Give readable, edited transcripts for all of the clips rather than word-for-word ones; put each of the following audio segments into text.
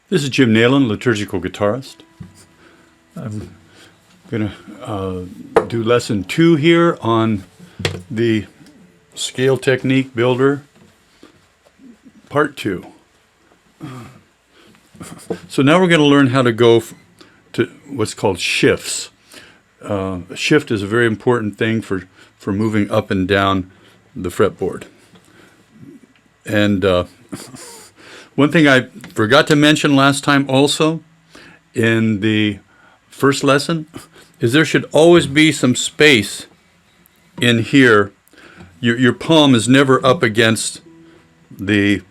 This is Jim Nailon, liturgical guitarist. I'm going to do lesson 2 here on the scale technique builder, part 2. So now we're going to learn how to go to what's called shifts. A shift is a very important thing for moving up and down the fretboard. And one thing I forgot to mention last time also in the first lesson is there should always be some space in here. Your palm is never up against the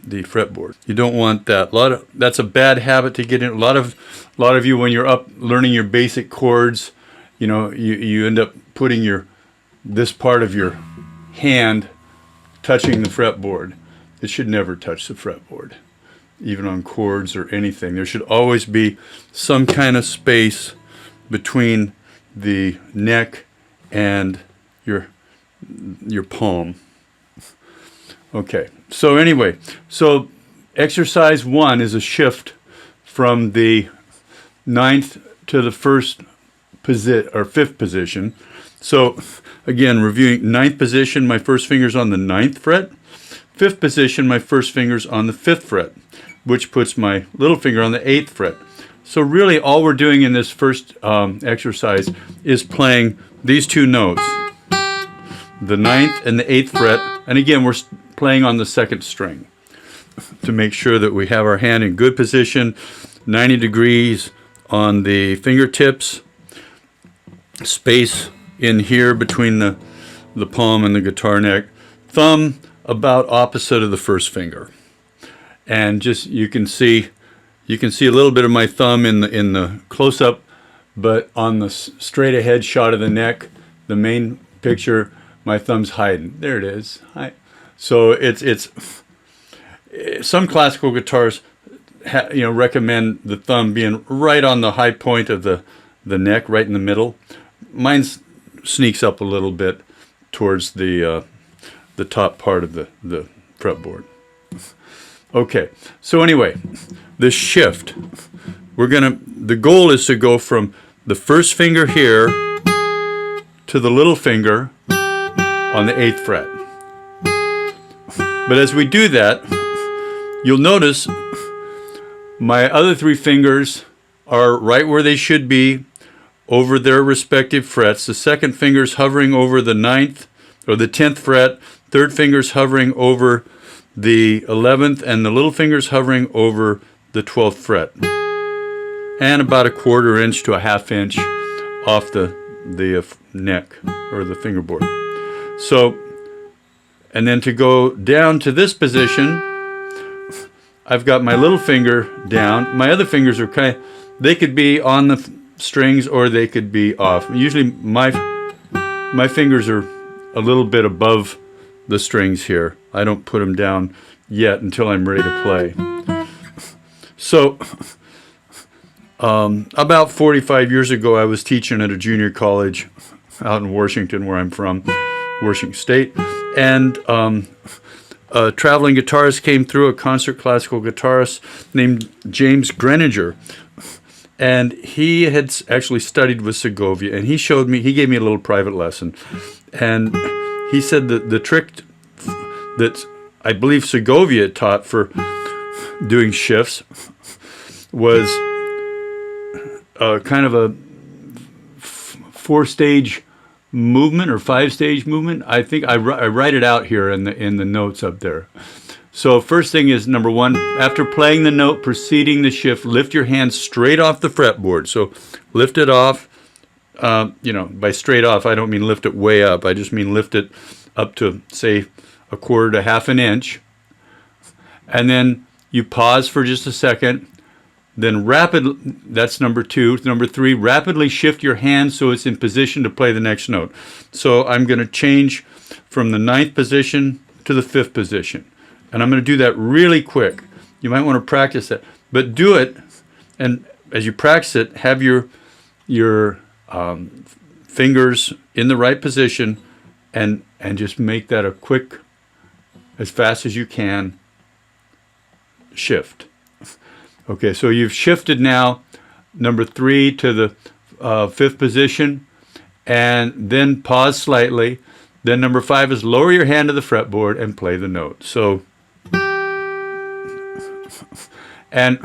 fretboard. You don't want that. That's a bad habit to get in. A lot of you, when you're up learning your basic chords, you end up putting this part of your hand touching the fretboard. It should never touch the fretboard, even on chords or anything. There should always be some kind of space between the neck and your palm. Okay, so anyway, exercise 1 is a shift from the 9th to the 5th position. So again, reviewing 9th position, my first finger's on the 9th fret. 5th position, my first finger's on the 5th fret, which puts my little finger on the 8th fret. So really all we're doing in this first exercise is playing these two notes, the 9th and the 8th fret, and again we're playing on the 2nd string to make sure that we have our hand in good position, 90 degrees on the fingertips, space in here between the palm and the guitar neck, thumb about opposite of the first finger. And just you can see a little bit of my thumb in the close-up, but on the straight ahead shot of the neck, the main picture, my thumb's hiding. There it is. So it's some classical guitars recommend the thumb being right on the high point of the neck, right in the middle. Mine sneaks up a little bit towards the top part of the fretboard. Okay, so anyway, the shift. The goal is to go from the first finger here to the little finger on the 8th fret. But as we do that, you'll notice my other 3 fingers are right where they should be over their respective frets. The 2nd finger's hovering over the 9th or the 10th fret, 3rd finger's hovering over the 11th, and the little finger's hovering over the 12th fret, and about a 1/4 inch to a 1/2 inch off the neck or the fingerboard. So, and then to go down to this position, I've got my little finger down. My other fingers are they could be on the strings or they could be off. Usually my fingers are a little bit above the strings here. I don't put them down yet until I'm ready to play. So about 45 years ago, I was teaching at a junior college out in Washington, where I'm from, Washington State, and a traveling guitarist came through, a concert classical guitarist named James Greninger. And he had actually studied with Segovia, and he gave me a little private lesson. And he said that the trick that I believe Segovia taught for doing shifts was kind of a 4-stage movement or 5-stage movement. I think I write it out here in the notes up there. So first thing is, number 1, after playing the note preceding the shift, lift your hand straight off the fretboard. So lift it off, by straight off, I don't mean lift it way up. I just mean lift it up to, say, 1/4 to 1/2 inch. And then you pause for just a second. Then that's number 2. Number 3, rapidly shift your hand so it's in position to play the next note. So I'm going to change from the 9th position to the 5th position. And I'm going to do that really quick. You might want to practice that. But do it, and as you practice it, have your fingers in the right position, and just make that a quick, as fast as you can, shift. Okay, so you've shifted now number 3 to the 5th position, and then pause slightly. Then number 5 is lower your hand to the fretboard and play the note. So, and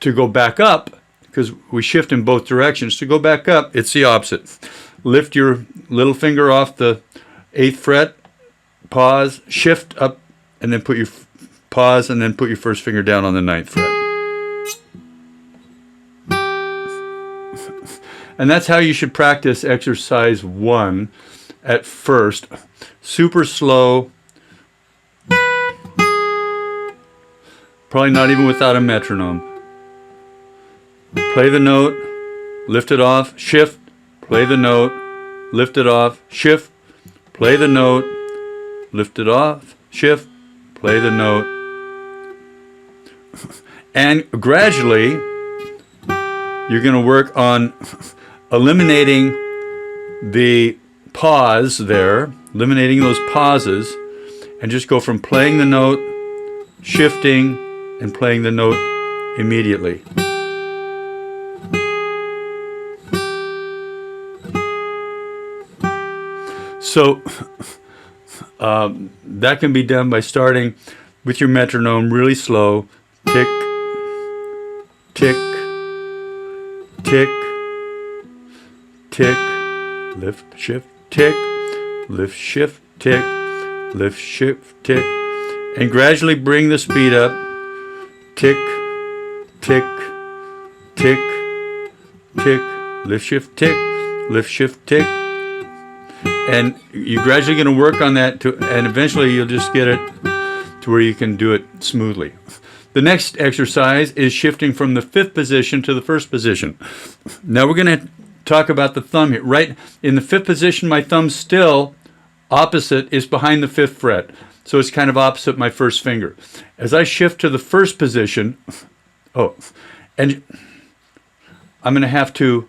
to go back up, because we shift in both directions, to go back up, it's the opposite. Lift your little finger off the 8th fret, pause, shift up, and then put your pause, and then put your first finger down on the 9th fret. And that's how you should practice exercise 1 at first. Super slow. Probably not even without a metronome. Play the note, lift it off, shift, play the note, lift it off, shift, play the note, lift it off, shift, play the note. And gradually, you're going to work on eliminating the pause there, eliminating those pauses, and just go from playing the note, shifting, and playing the note immediately. So that can be done by starting with your metronome really slow. Tick, tick, tick, tick, lift, shift, tick, lift, shift, tick, lift, shift, tick, and gradually bring the speed up. Tick, tick, tick, tick, lift, shift, tick, lift, shift, tick. And you're gradually going to work on that, and eventually you'll just get it to where you can do it smoothly. The next exercise is shifting from the 5th position to the 1st position. Now we're going to talk about the thumb here. Right in the 5th position, my thumb still opposite is behind the 5th fret. So it's kind of opposite my first finger. As I shift to the 1st position, and I'm going to have to,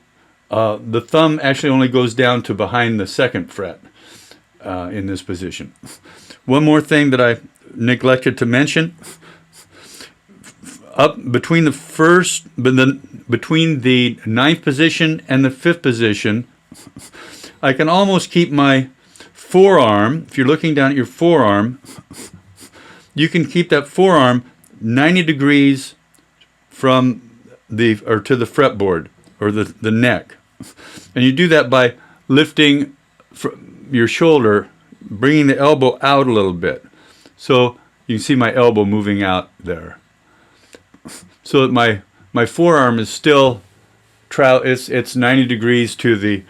the thumb actually only goes down to behind the 2nd fret in this position. One more thing that I neglected to mention. Up between the between the 9th position and the 5th position, I can almost keep my forearm. If you're looking down at your forearm, you can keep that forearm 90 degrees from to the fretboard or the neck, and you do that by lifting your shoulder, bringing the elbow out a little bit, so you can see my elbow moving out there. So that my forearm is still it's 90 degrees to the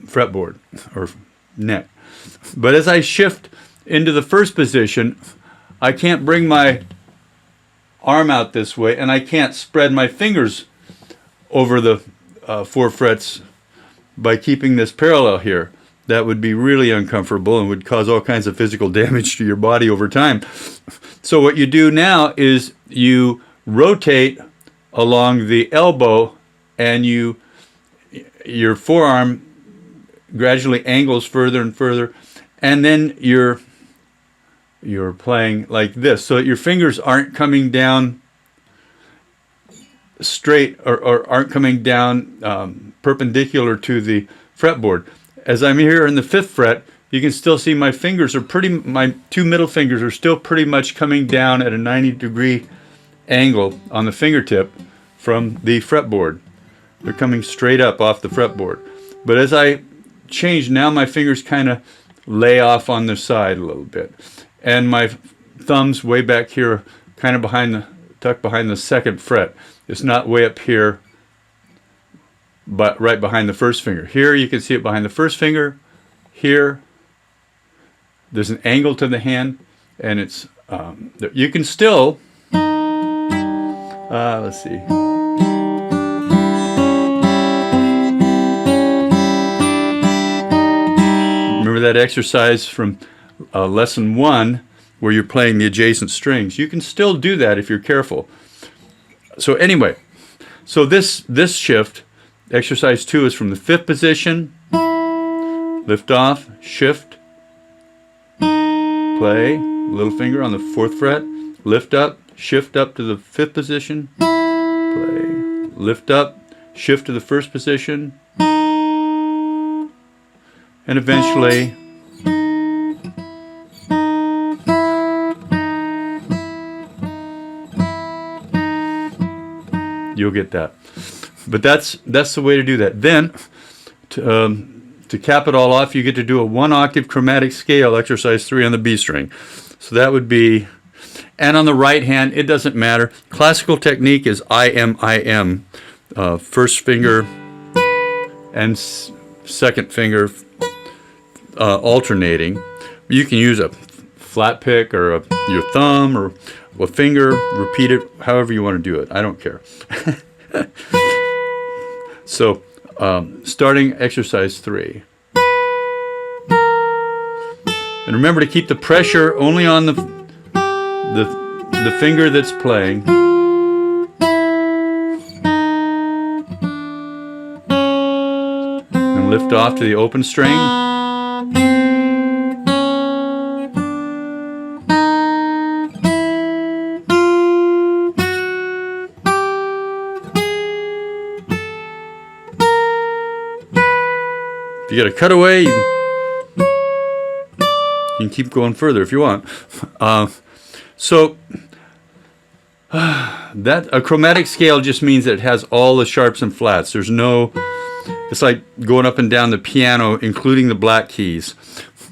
fretboard or neck. But as I shift into the 1st position, I can't bring my arm out this way, and I can't spread my fingers over the 4 frets by keeping this parallel here. That would be really uncomfortable and would cause all kinds of physical damage to your body over time. So what you do now is you rotate along the elbow, and your forearm gradually angles further and further, and then you're playing like this, so that your fingers aren't coming down straight or aren't coming down perpendicular to the fretboard. As I'm here in the 5th fret, you can still see my fingers are my 2 middle fingers are still pretty much coming down at a 90-degree angle on the fingertip from the fretboard. They're coming straight up off the fretboard. But as I change, now my fingers kind of lay off on the side a little bit. And my thumb's way back here, kind of tucked behind the 2nd fret. It's not way up here, but right behind the 1st finger. Here you can see it behind the 1st finger. Here there's an angle to the hand, and it's you can still let's see. Remember that exercise from lesson 1 where you're playing the adjacent strings? You can still do that if you're careful. So anyway, so this shift, exercise 2, is from the 5th position, lift off, shift, play, little finger on the 4th fret, lift up, shift up to the 5th position, play, lift up, shift to the 1st position, and eventually you'll get that. But that's the way to do that. Then, to cap it all off, you get to do a 1-octave chromatic scale, exercise 3 on the B string. So that would be, and on the right hand, it doesn't matter. Classical technique is IM, first finger and second finger alternating. You can use a flat pick or your thumb or a finger, repeat it however you want to do it. I don't care. So, starting exercise 3. And remember to keep the pressure only on the finger that's playing. And lift off to the open string. If you get a cutaway, you can keep going further if you want. So that a chromatic scale just means that it has all the sharps and flats. There's no, it's like going up and down the piano, including the black keys,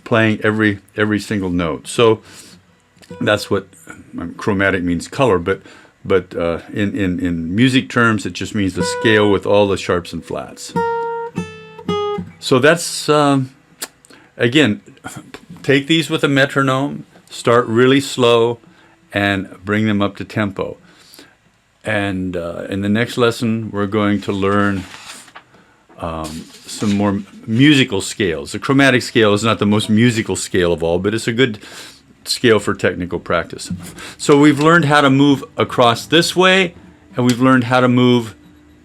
playing every single note. So that's what chromatic means, color, but in music terms, it just means the scale with all the sharps and flats. So that's, again, take these with a metronome, start really slow, and bring them up to tempo. And in the next lesson, we're going to learn some more musical scales. The chromatic scale is not the most musical scale of all, but it's a good scale for technical practice. So we've learned how to move across this way, and we've learned how to move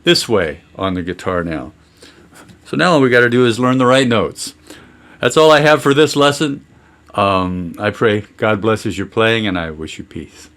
this way on the guitar now. So now all we got to do is learn the right notes. That's all I have for this lesson. I pray God blesses your playing, and I wish you peace.